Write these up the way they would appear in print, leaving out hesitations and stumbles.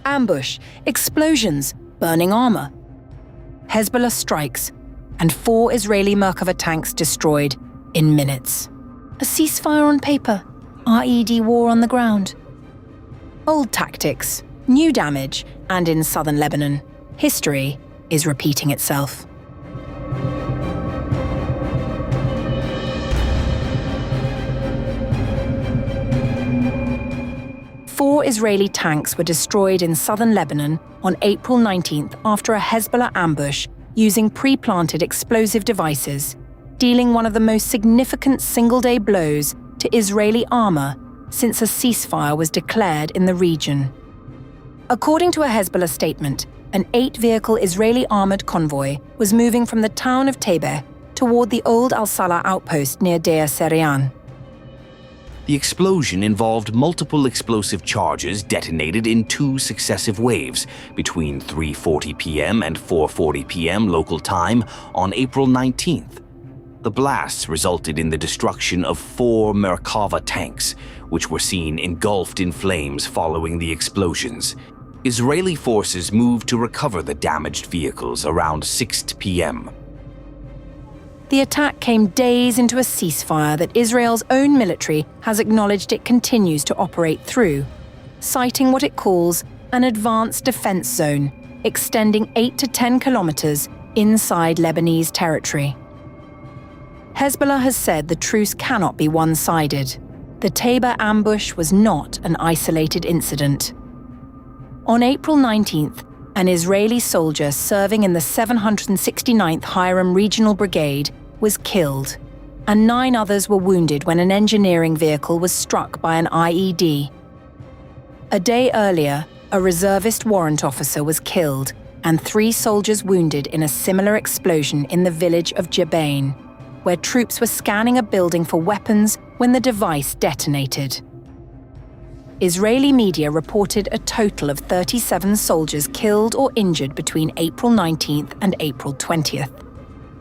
ambush, explosions, burning armour. Hezbollah strikes, and 4 Israeli Merkava tanks destroyed in minutes. A ceasefire on paper, IED war on the ground. Old tactics, new damage, and in southern Lebanon, history is repeating itself. Four Israeli tanks were destroyed in southern Lebanon on April 19th after a Hezbollah ambush using pre-planted explosive devices, dealing one of the most significant single-day blows to Israeli armour since a ceasefire was declared in the region. According to a Hezbollah statement, an 8-vehicle Israeli armoured convoy was moving from the town of Taybeh toward the old Al-Salah outpost near Deir Serian. The explosion involved multiple explosive charges detonated in 2 successive waves between 3:40 p.m. and 4:40 p.m. local time on April 19th. The blasts resulted in the destruction of 4 Merkava tanks, which were seen engulfed in flames following the explosions. Israeli forces moved to recover the damaged vehicles around 6 p.m. The attack came days into a ceasefire that Israel's own military has acknowledged it continues to operate through, citing what it calls an advanced defense zone, extending 8 to 10 kilometers inside Lebanese territory. Hezbollah has said the truce cannot be one-sided. The Taybeh ambush was not an isolated incident. On April 19th, an Israeli soldier serving in the 769th Hiram Regional Brigade was killed, and 9 others were wounded when an engineering vehicle was struck by an IED. A day earlier, a reservist warrant officer was killed and 3 soldiers wounded in a similar explosion in the village of Jebain, where troops were scanning a building for weapons when the device detonated. Israeli media reported a total of 37 soldiers killed or injured between April 19th and April 20th.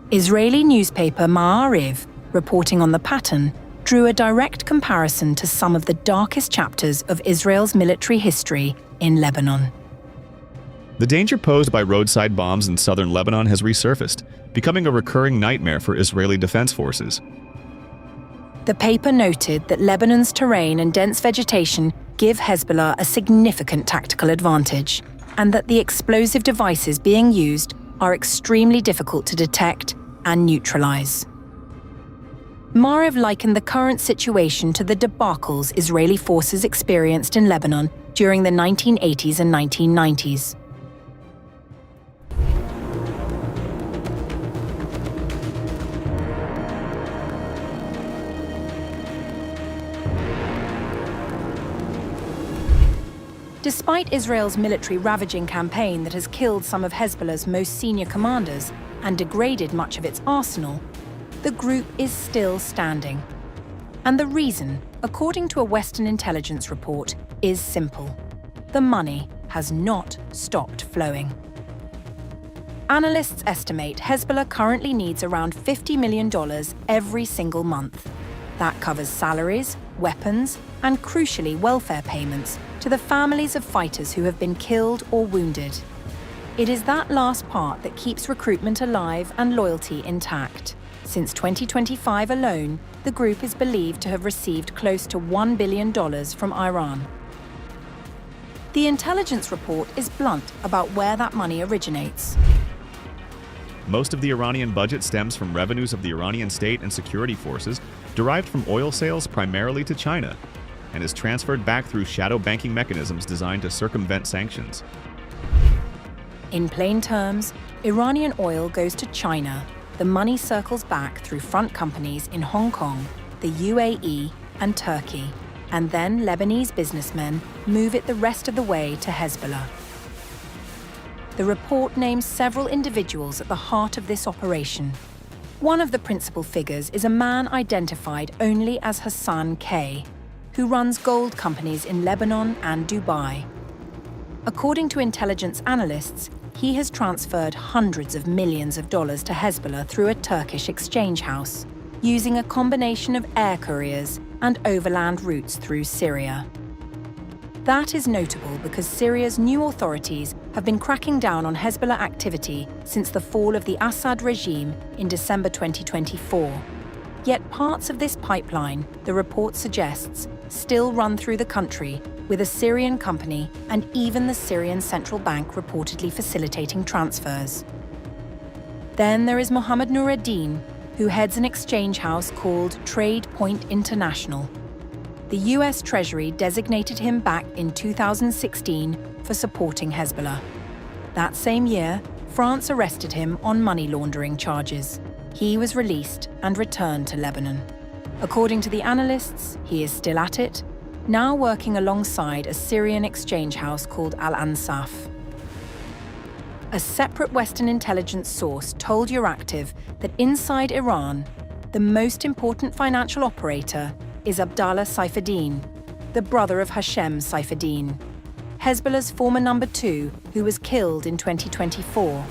Israeli newspaper Ma'ariv, reporting on the pattern, drew a direct comparison to some of the darkest chapters of Israel's military history in Lebanon. The danger posed by roadside bombs in southern Lebanon has resurfaced, becoming a recurring nightmare for Israeli defense forces. The paper noted that Lebanon's terrain and dense vegetation give Hezbollah a significant tactical advantage, and that the explosive devices being used are extremely difficult to detect and neutralize. Ma'ariv likened the current situation to the debacles Israeli forces experienced in Lebanon during the 1980s and 1990s. Despite Israel's military ravaging campaign that has killed some of Hezbollah's most senior commanders and degraded much of its arsenal, the group is still standing. And the reason, according to a Western intelligence report, is simple. The money has not stopped flowing. Analysts estimate Hezbollah currently needs around $50 million every single month. That covers salaries, weapons, and crucially welfare payments to the families of fighters who have been killed or wounded. It is that last part that keeps recruitment alive and loyalty intact. Since 2025 alone, the group is believed to have received close to $1 billion from Iran. The intelligence report is blunt about where that money originates. Most of the Iranian budget stems from revenues of the Iranian state and security forces derived from oil sales primarily to China, and is transferred back through shadow banking mechanisms designed to circumvent sanctions. In plain terms, Iranian oil goes to China. The money circles back through front companies in Hong Kong, the UAE, and Turkey, and then Lebanese businessmen move it the rest of the way to Hezbollah. The report names several individuals at the heart of this operation. One of the principal figures is a man identified only as Hassan K., who runs gold companies in Lebanon and Dubai. According to intelligence analysts, he has transferred hundreds of millions of dollars to Hezbollah through a Turkish exchange house, using a combination of air couriers and overland routes through Syria. That is notable because Syria's new authorities have been cracking down on Hezbollah activity since the fall of the Assad regime in December 2024. Yet parts of this pipeline, the report suggests, still run through the country, with a Syrian company and even the Syrian central bank reportedly facilitating transfers. Then there is Mohammed Noureddin, who heads an exchange house called Trade Point International. The US Treasury designated him back in 2016 for supporting Hezbollah. That same year, France arrested him on money laundering charges. He was released and returned to Lebanon. According to the analysts, he is still at it, now working alongside a Syrian exchange house called Al-Ansaf. A separate Western intelligence source told Euractiv that inside Iran, the most important financial operator is Abdallah Saifuddin, the brother of Hashem Saifuddin, Hezbollah's former number 2, who was killed in 2024.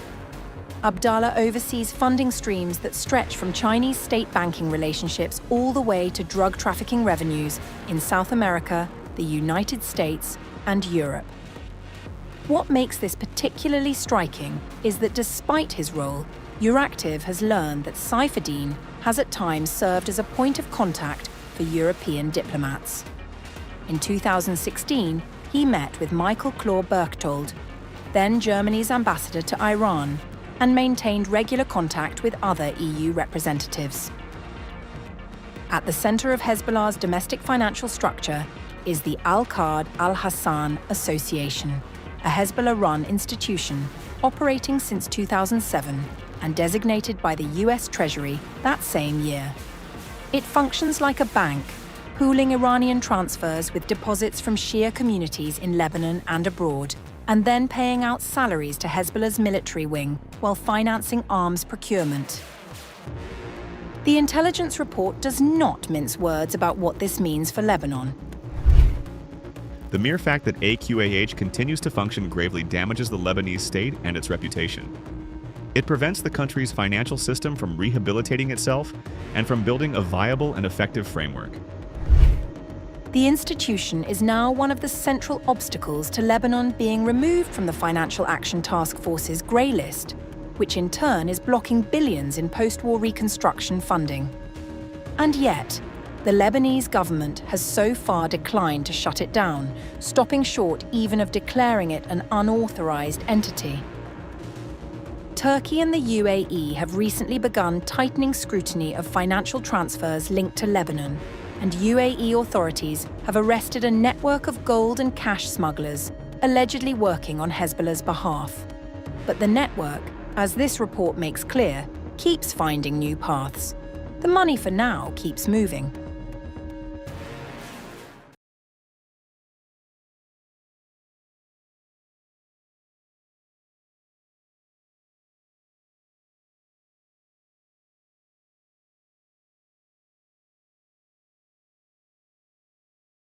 Abdallah oversees funding streams that stretch from Chinese state banking relationships all the way to drug trafficking revenues in South America, the United States, and Europe. What makes this particularly striking is that despite his role, Euractiv has learned that Saifuddin has at times served as a point of contact for European diplomats. In 2016, he met with Michael Klaus-Berchtold, then Germany's ambassador to Iran, and maintained regular contact with other EU representatives. At the center of Hezbollah's domestic financial structure is the Al-Qard Al-Hassan Association, a Hezbollah-run institution operating since 2007 and designated by the US Treasury that same year. It functions like a bank, pooling Iranian transfers with deposits from Shia communities in Lebanon and abroad, and then paying out salaries to Hezbollah's military wing while financing arms procurement. The intelligence report does not mince words about what this means for Lebanon. The mere fact that AQAH continues to function gravely damages the Lebanese state and its reputation. It prevents the country's financial system from rehabilitating itself and from building a viable and effective framework. The institution is now one of the central obstacles to Lebanon being removed from the Financial Action Task Force's grey list, which in turn is blocking billions in post-war reconstruction funding. And yet, the Lebanese government has so far declined to shut it down, stopping short even of declaring it an unauthorized entity. Turkey and the UAE have recently begun tightening scrutiny of financial transfers linked to Lebanon, and UAE authorities have arrested a network of gold and cash smugglers allegedly working on Hezbollah's behalf. But the network, as this report makes clear, keeps finding new paths. The money for now keeps moving.